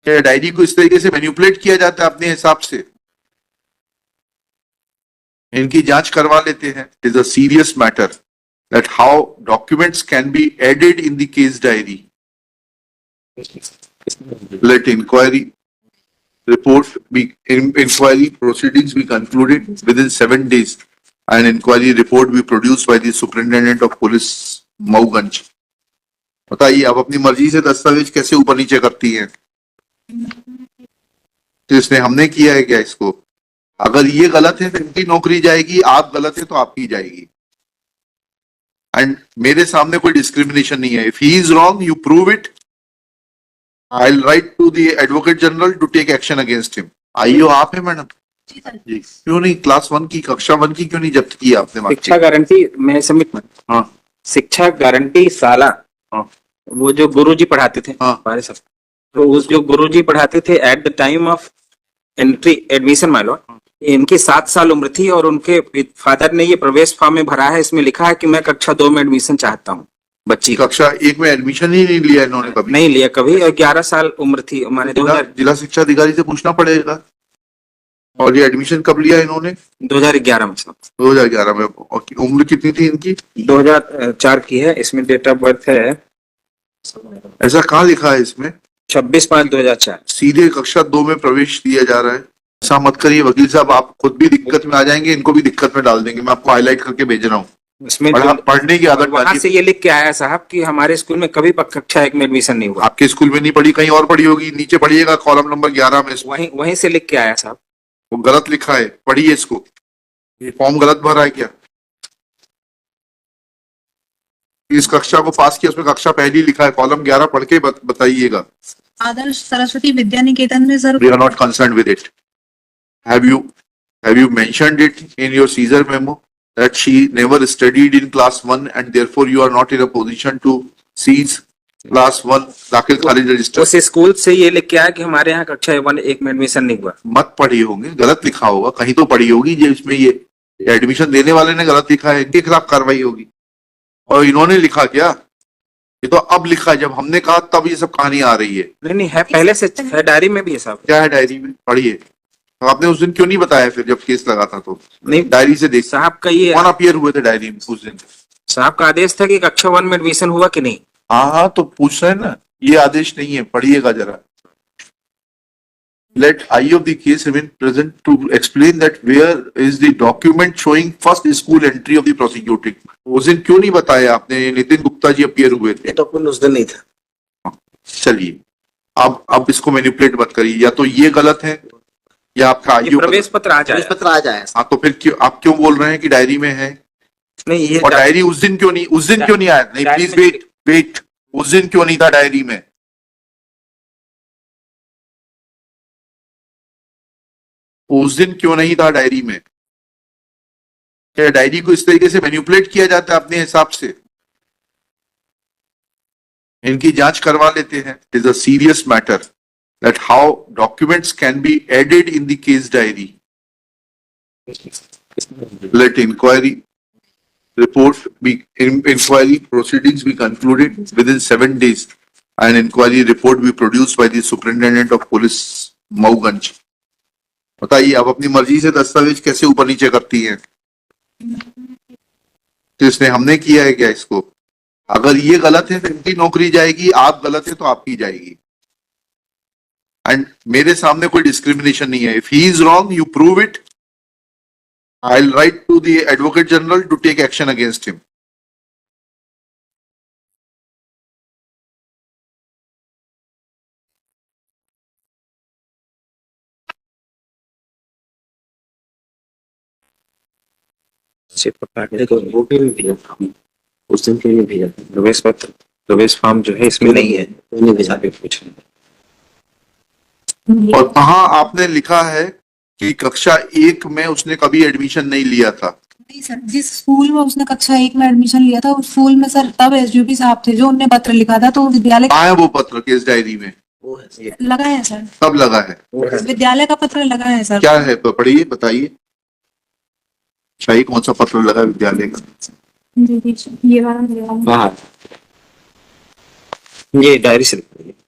क्या डायरी को इस तरीके से मैनिपुलेट किया जाता है अपने हिसाब से? इनकी जांच करवा लेते हैं. It is a serious matter that how documents can be added in the case diary. Let inquiry proceedings be concluded within 7 days and inquiry report be produced by the superintendent of police Mauganj. बताइए आप अपनी मर्जी से दस्तावेज कैसे ऊपर नीचे करती हैं? तो इसने हमने किया है क्या इसको? अगर ये गलत है तो इनकी नौकरी जाएगी, आप गलत है तो आपकी जाएगी. एंड मेरे सामने कोई डिस्क्रिमिनेशन नहीं है. If he is wrong you prove it. I will write to the advocate general to take action against him. IO आप है मैडम जी. क्यों नहीं क्लास 1 की कक्षा 1 की क्यों नहीं जब्त की आपने? शिक्षा गारंटी मैं सबमिट में. हाँ शिक्षा गारंटी साला. हाँ वो जो गुरुजी पढ़ाते थे हाँ. हमारे सब, तो उस जो गुरुजी पढ़ाते थे at the time of entry admission my Lord, इनकी 7 साल उम्र थी और उनके फादर ने ये प्रवेश फॉर्म में भरा है. इसमें लिखा है कि मैं कक्षा 2 में एडमिशन चाहता हूँ. बच्ची कक्षा 1 में एडमिशन ही नहीं लिया इन्होंने कभी? नहीं लिया कभी. और 11 साल उम्र थी हमारे. जिला शिक्षा अधिकारी से पूछना पड़ेगा. और ये एडमिशन कब लिया इन्होंने? 2011 में साहब. 2011 में. और उम्र कितनी थी इनकी? 2004 की है. इसमें डेट ऑफ बर्थ है. ऐसा कहाँ लिखा है इसमें? 26/5/2004. सीधे कक्षा 2 में प्रवेश दिया जा रहा है. ऐसा मत करिए वकील साहब, आप खुद भी दिक्कत में आ जाएंगे, इनको भी दिक्कत में डाल देंगे. मैं आपको हाईलाइट करके भेज रहा हूँ. इसमें पढ़ने की आदत वहां से ये लिख के आया साहब कि हमारे स्कूल में कभी कक्षा 1 में एडमिशन नहीं हुआ. आपके स्कूल में नहीं पढ़ी, कहीं और पढ़ी होगी. नीचे पढ़िएगा कॉलम नंबर 11 में. वहीं से लिख के आया साहब. वो गलत लिखा है, पढ़िए इसको. ये फॉर्म गलत भरा है क्या? इस कक्षा को पास किया, उसमें कक्षा पहली लिखा है. कॉलम 11 पढ़ के बताइएगा. आदर्श सरस्वती विद्या निकेतन में sir. We are not concerned with it. Have you mentioned it in your Caesar memo that she never studied in class 1 and therefore you are not in a position to seize class 1 दाखिल खारिज register? उस school से ये लिख के आया कि हमारे यहाँ कक्षा 1 में एडमिशन नहीं हुआ. मत पढ़ी होंगे, गलत लिखा होगा. कहीं तो पढ़ी होगी जिसमें ये एडमिशन देने वाले ने गलत लिखा है, इनके खिलाफ कार्रवाई होगी. और इन्होंने लिखा क्या? ये तो अब लिखा है, जब हमने कहा तब ये सब कहानी आ रही है. नहीं है, पहले से है. डायरी में भी है साहब. क्या है डायरी में? पढ़िए. तो आपने उस दिन क्यों नहीं बताया फिर जब केस लगा था? तो नहीं, डायरी से देख. साहब का ये कौन अपीयर हुए थे डायरी में उस दिन? साहब का आदेश था कि कक्षा 1 में एडमिशन हुआ कि नहीं. हाँ तो पूछ रहे हैं ना. ये आदेश नहीं है, पढ़िएगा जरा. Let I of the case remain present to explain that where is the document showing first school entry of the prosecuting. उस दिन क्यों नहीं बताया आपने? नितिन गुप्ता जी अपीयर हुए थे. डॉक्यूमेंट उस दिन नहीं था. चलिए अब इसको मैनिपुलेट मत करिए. या तो ये गलत है या आपका आईओ प्रवेश पत्र आ जाए. हाँ तो फिर क्यों आप क्यों बोल रहे हैं कि डायरी में है? नहीं ये और डायरी उस दिन क्यों नहीं आया? नहीं प्लीज वेट. उस दिन क्यों नहीं था डायरी में? उस दिन क्यों नहीं था डायरी में? क्या डायरी को इस तरीके से मैनिपुलेट किया जाता है अपने हिसाब से? इनकी जांच करवा लेते हैं. It is a serious matter that how documents can be added in the case diary. Let inquiry proceedings be concluded within 7 days and inquiry report be produced by the superintendent of police Mauganj. बताइए आप अपनी मर्जी से दस्तावेज कैसे ऊपर नीचे करती हैं? तो इसने हमने किया है क्या इसको? अगर ये गलत है तो इनकी नौकरी जाएगी, आप गलत है तो आपकी जाएगी. एंड मेरे सामने कोई डिस्क्रिमिनेशन नहीं है. If he is wrong you prove it. I will write to the advocate general to take action against him. वो भी भेजा था उस दिन के लिए भेजा था. प्रवेश पत्र प्रवेश फॉर्म जो है इसमें नहीं है. नहीं भेजा पे कुछ. और कहाँ आपने लिखा है कि कक्षा 1 में उसने कभी एडमिशन नहीं लिया था? नहीं सर, जिस स्कूल में उसने कक्षा 1 में एडमिशन लिया था उस स्कूल में सर तब एसडीओपी साहब थे जो उनने पत्र लिखा था. तो विद्यालय आया वो पत्र केस डायरी में? लगा है सर. कब लगा है? विद्यालय का पत्र लगा है सर. क्या है? पढ़िए, बताइए. शाही कौन सा पत्र लगा विद्यालय का? ये वाला ये डायरी से.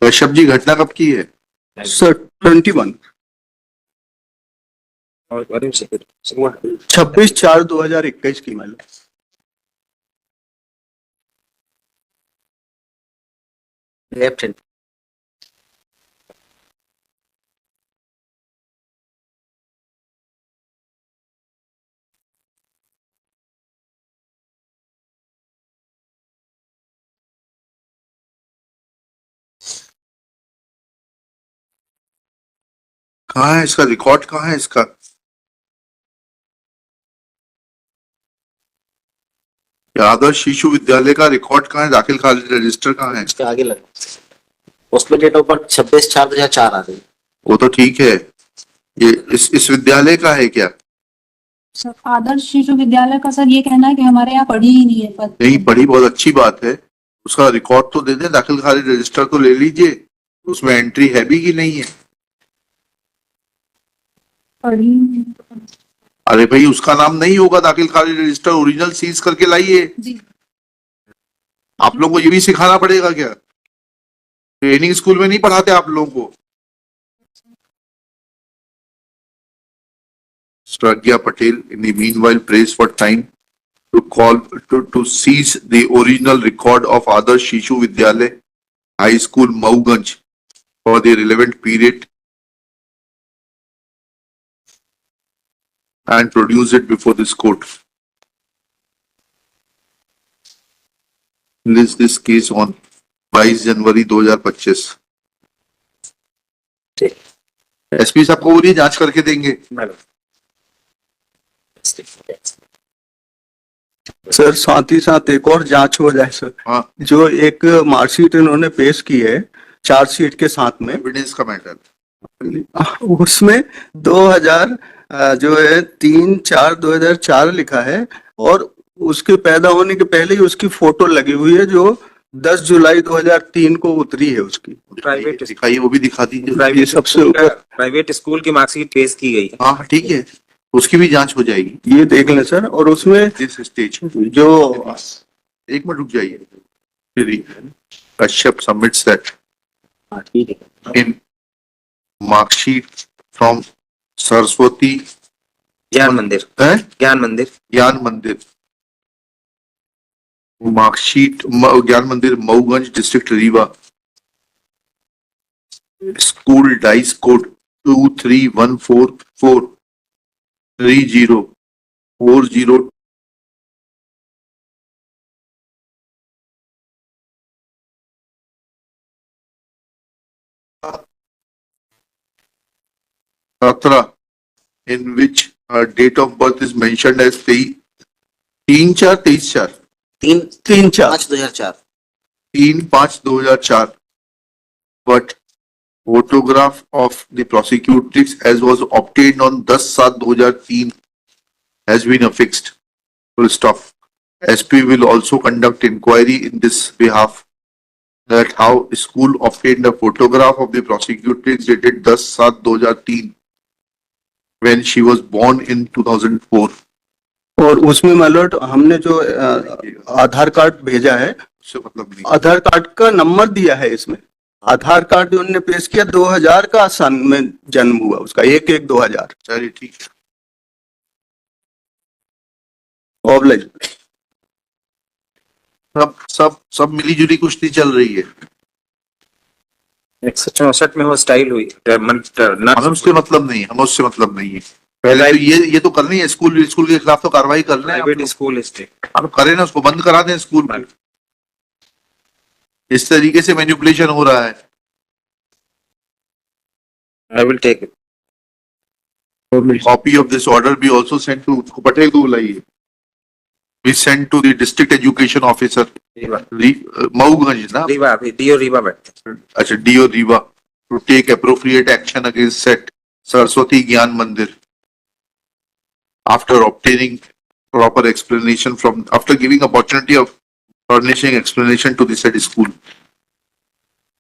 कश्यप जी घटना कब की है? सर 21 और 26/4/2021 की मैडम। लेफ्ट हैंड कहाँ है इसका रिकॉर्ड, कहाँ है इसका? ये आदर्श शिशु विद्यालय का रिकॉर्ड कहाँ है? दाखिल खारिज रजिस्टर कहाँ है? इसके आगे लगा उसमें डेट ऑफ बर्थ 26/4/2004 आ गई। वो तो ठीक है, ये इस विद्यालय का है क्या? सर आदर्श शिशु विद्यालय का सर ये कहना है कि हमारे यहाँ पढ़ी ही नहीं है पर नहीं पढ़ी, बहुत अच्छी बात है, उसका रिकॉर्ड तो दे दें, दाखिल खारिज रजिस्टर तो ले लीजिए, उसमें एंट्री है भी कि नहीं है? पढ़ी ही नहीं है। अरे भाई उसका नाम नहीं होगा दाखिल खारिज रजिस्टर, ओरिजिनल सीज करके लाइए। जी आप लोगों को ये भी सिखाना पड़ेगा क्या? ट्रेनिंग स्कूल में नहीं पढ़ाते आप लोगों को? Pragya Patel in the meanwhile prays for time to seize the original record of Adarsh Shishu Vidyalay High School Mauganj for the relevant period and produce it before this court. List this case on 22 January 2025। SP साहब को बोलिए जांच करके देंगे। Sir साथ ही साथ एक और जांच हो जाए सर। हाँ, जो एक मार्कशीट इन्होंने पेश की है चार्जशीट के साथ में, एविडेंस का मैटर। उसमें 2000 जो है 3/4/2004 लिखा है और उसके पैदा होने के पहले ही उसकी फोटो लगी हुई है जो 10 जुलाई 2003 को उतरी है उसकी। प्राइवेट दिखाइए, वो भी दिखा दीजिए। ये सबसे ऊपर प्राइवेट स्कूल की मार्कशीट पेश की गई है। हाँ ठीक है, उसकी भी जांच हो जाएगी। ये देख लें सर। और उसमें दिस स्टेज जो एक मिनट रुक जाइए। Kashyap submits that in marksheet from Saraswati ज्ञान मंदिर, है ज्ञान मंदिर, ज्ञान मंदिर, मार्कशीट ज्ञान मंदिर Mauganj district Rewa, school dice code 2314430404 17 in which her date of birth is mentioned as 3/4/23/4 3/5/2004 3/5/2004, but photograph of the prosecutrix as was obtained on 10/7/2003 has been affixed. Full stop. SP will also conduct inquiry in this behalf, that how school obtained a photograph of the prosecutrix dated 10/7/2003 when she was born in 2004. और उसमें मालूट हमने जो आधार card भेजा है, उससे मतलब नहीं। आधार card का नंबर दिया है इसमें। आधार कार्ड जो उन्होंने पेश किया 2000 का सन में जन्म हुआ उसका, 1/1/2000। चलिए ठीक है। ऑब्लिज सब मिली जुली कुश्ती चल रही है। 164 में वो स्टाइल हुई। हमें उससे मतलब नहीं, हमें उससे मतलब नहीं है। पहले तो ये तो करनी है, स्कूल के खिलाफ तो कार्रवाई करना है। प्राइवेट स्कूल स्टेट आप करें ना, उसको बंद करा दें स्कूल में। इस तरीके से मैनिपुलेशन हो रहा है। I will take it. Copy of this order be also sent to Patel को बुलाइए। Be sent to the district education officer Mauganj ना, रीवा, अभी डीओ रीवा बैठते। अच्छा DO Rewa, to take appropriate action against said Saraswati Gyan Mandir after obtaining proper explanation after giving opportunity of furnishing explanation to the said school.